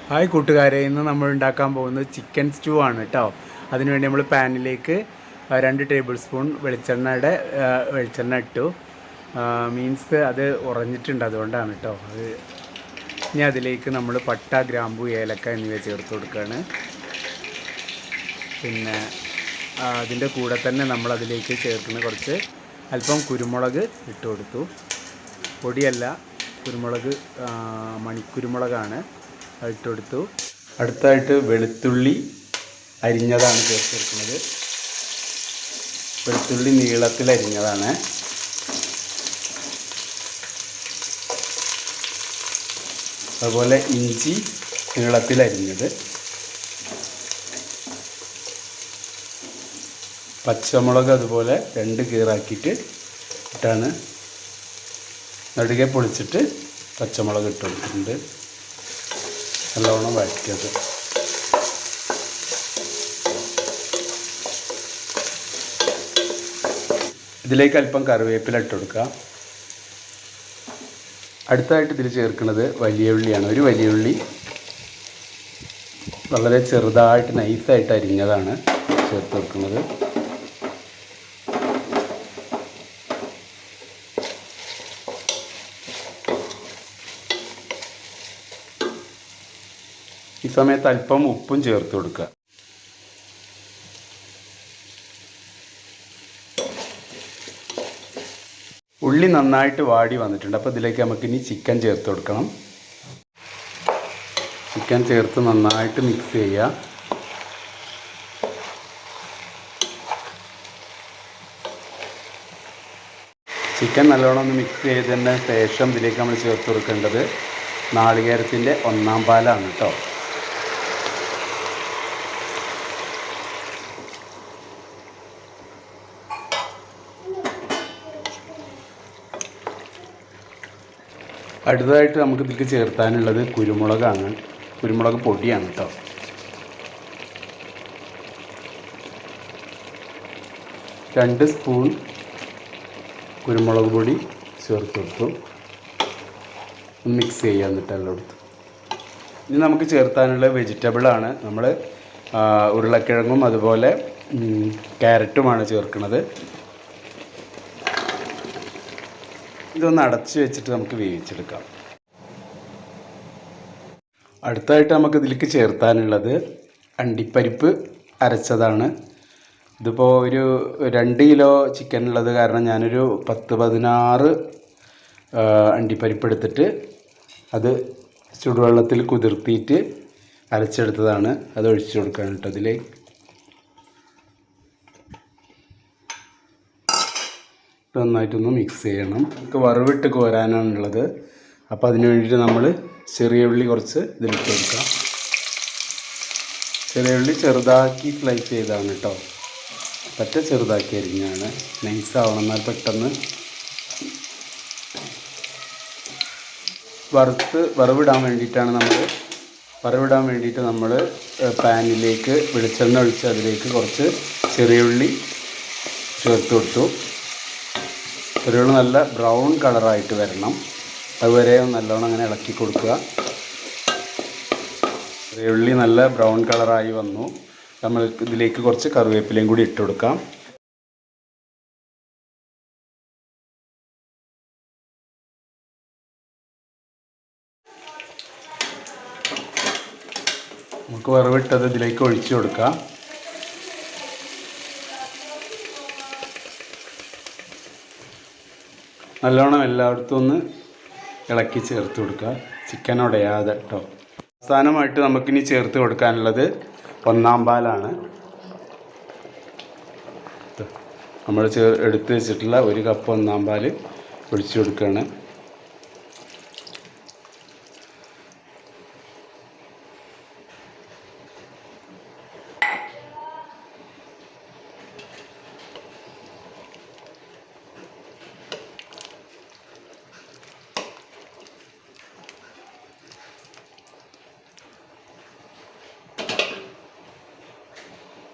Hi കൂട്ടുകാരെ, ഇന്ന് നമ്മൾ ഉണ്ടാക്കാൻ പോകുന്നത് ചിക്കൻ സ്റ്റൂ ആണ് കേട്ടോ. അതിനുവേണ്ടി നമ്മൾ പാനിലേക്ക് 2 ടേബിൾ സ്പൂൺ വെളിച്ചെണ്ണ ഇട്ടു. മീൻസ് അത് ഉറഞ്ഞിട്ടുണ്ട്, അതുകൊണ്ടാണ് കേട്ടോ. ഇനി അതിലേക്ക് നമ്മൾ പട്ട, ഗ്രാമ്പു, ഏലക്ക എന്നിവ ചേർത്ത് കൊടുക്കുകയാണ്. പിന്നെ അതിൻ്റെ കൂടെ തന്നെ നമ്മൾ അതിലേക്ക് ചേർക്കുന്ന കുറച്ച് അല്പം കുരുമുളക് ഇട്ട് കൊടുത്തു. പൊടിയല്ല, കുരുമുളക്, മണിക്കുരുമുളകാണ്, ഇട്ട് കൊടുത്തു. അടുത്തായിട്ട് വെളുത്തുള്ളി അരിഞ്ഞതാണ് ചേർത്ത് കൊടുക്കുന്നത്. വെളുത്തുള്ളി നീളത്തിൽ അരിഞ്ഞതാണ്. അതുപോലെ ഇഞ്ചി നീളത്തിൽ അരിഞ്ഞത്, പച്ചമുളക് അതുപോലെ 2 കീറാക്കിയിട്ട് ഇട്ടാണ്. നടുകെ പൊളിച്ചിട്ട് പച്ചമുളക് ഇട്ട് കൊടുത്തിട്ടുണ്ട്. നല്ലോണം വഴറ്റിയത്. ഇതിലേക്ക് അല്പം കറിവേപ്പില ഇട്ട് കൊടുക്കുക. അടുത്തായിട്ട് ഇതിൽ ചേർക്കുന്നത് വലിയ ഉള്ളിയാണ്. ഒരു വലിയ ഉള്ളി വളരെ ചെറുതായിട്ട് നൈസായിട്ട് അരിഞ്ഞതാണ് ചേർത്ത് കൊടുക്കുന്നത്. ഈ സമയത്ത് അല്പം ഉപ്പും ചേർത്ത് കൊടുക്കുക. ഉള്ളി നന്നായിട്ട് വാടി വന്നിട്ടുണ്ട്. അപ്പോൾ ഇതിലേക്ക് നമുക്കിനി ചിക്കൻ ചേർത്ത് കൊടുക്കണം. ചിക്കൻ ചേർത്ത് നന്നായിട്ട് മിക്സ് ചെയ്യുക. ചിക്കൻ നല്ലോണം ഒന്ന് മിക്സ് ചെയ്തതിന് ശേഷം ഇതിലേക്ക് നമ്മൾ ചേർത്ത് കൊടുക്കേണ്ടത് നാളികേരത്തിൻ്റെ 1-ാം പാലാണ് കേട്ടോ. അടുത്തതായിട്ട് നമുക്ക് ഇതിലേക്ക് ചേർത്താനുള്ളത് കുരുമുളകാണ്. കുരുമുളക് പൊടിയാണ് കേട്ടോ. രണ്ട് സ്പൂൺ കുരുമുളക് പൊടി ചേർത്ത് കൊടുത്തു. മിക്സ് ചെയ്യാൻ എന്നിട്ടെല്ലാം എടുത്തു. ഇനി നമുക്ക് ചേർത്താനുള്ള വെജിറ്റബിളാണ്. നമ്മൾ ഉരുളക്കിഴങ്ങും അതുപോലെ ക്യാരറ്റുമാണ് ചേർക്കുന്നത്. ഇതൊന്ന് അടച്ച് വെച്ചിട്ട് നമുക്ക് വേവിച്ചെടുക്കാം. അടുത്തായിട്ട് നമുക്ക് ഇതിലേക്ക് ചേർത്താനുള്ളത് അണ്ടിപ്പരിപ്പ് അരച്ചതാണ്. ഇതിപ്പോൾ ഒരു 2 കിലോ ചിക്കൻ ഉള്ളത് കാരണം ഞാനൊരു 10-16 അണ്ടിപ്പരിപ്പ് എടുത്തിട്ട് അത് ചുടുവെള്ളത്തിൽ കുതിർത്തിയിട്ട് അരച്ചെടുത്തതാണ്. അത് ഒഴിച്ചു കൊടുക്കാൻ കേട്ടോ ഇതിലേക്ക്. നന്നായിട്ടൊന്ന് മിക്സ് ചെയ്യണം. നമുക്ക് വറവിട്ട് കോരാനാണുള്ളത്. അപ്പോൾ അതിന് വേണ്ടിയിട്ട് നമ്മൾ ചെറിയ ഉള്ളി കുറച്ച് ഇതിലിട്ട് കൊടുക്കാം. ചെറിയ ഉള്ളി ചെറുതാക്കി സ്ലൈസ് ചെയ്താണ് കേട്ടോ. പറ്റ ചെറുതാക്കി അരിഞ്ഞാണ്. നൈസാവണം, എന്നാൽ പെട്ടെന്ന് വറവിടാൻ വേണ്ടിയിട്ട് നമ്മൾ പാനിലേക്ക് വെളിച്ചെണ്ണ ഒഴിച്ച് അതിലേക്ക് കുറച്ച് ചെറിയ ഉള്ളി ചേർത്ത് കൊടുത്തു. ചെറിയുള്ളി നല്ല ബ്രൗൺ കളറായിട്ട് വരണം. അതുവരെ നല്ലോണം അങ്ങനെ ഇളക്കി കൊടുക്കുക. ചെറിയുള്ളി നല്ല ബ്രൗൺ കളറായി വന്നു. നമ്മൾ ഇതിലേക്ക് കുറച്ച് കറിവേപ്പിലയും കൂടി ഇട്ട് കൊടുക്കാം. നമുക്ക് വറവിട്ടത് ഇതിലേക്ക് ഒഴിച്ചു കൊടുക്കാം. നല്ലോണം എല്ലായിടത്തും ഒന്ന് ഇളക്കി ചേർത്ത് കൊടുക്കുക, ചിക്കൻ ഉടയാതെ കേട്ടോ. അവസാനമായിട്ട് നമുക്കിനി ചേർത്ത് കൊടുക്കാനുള്ളത് 1-ാം പാലാണ്. നമ്മൾ എടുത്ത് വെച്ചിട്ടുള്ള 1 കപ്പ് 1-ാം പാൽ ഒഴിച്ചു കൊടുക്കുകയാണ്.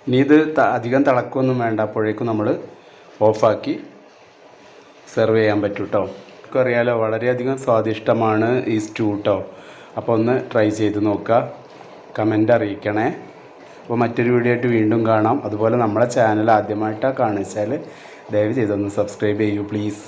ഇനി ഇത് അധികം തിളക്കൊന്നും വേണ്ട. അപ്പോഴേക്കും നമ്മൾ ഓഫാക്കി സെർവ് ചെയ്യാൻ പറ്റും കേട്ടോ. നമുക്കറിയാലോ, വളരെയധികം സ്വാദിഷ്ടമാണ് ഈ സ്റ്റൂ കേട്ടോ. അപ്പോൾ ഒന്ന് ട്രൈ ചെയ്ത് നോക്കുക. കമൻ്റ് അറിയിക്കണേ. അപ്പോൾ മറ്റൊരു വീഡിയോ ആയിട്ട് വീണ്ടും കാണാം. അതുപോലെ നമ്മളെ ചാനൽ ആദ്യമായിട്ടാണ് കാണിച്ചാൽ ദയവ് ചെയ്തൊന്ന് സബ്സ്ക്രൈബ് ചെയ്യൂ പ്ലീസ്.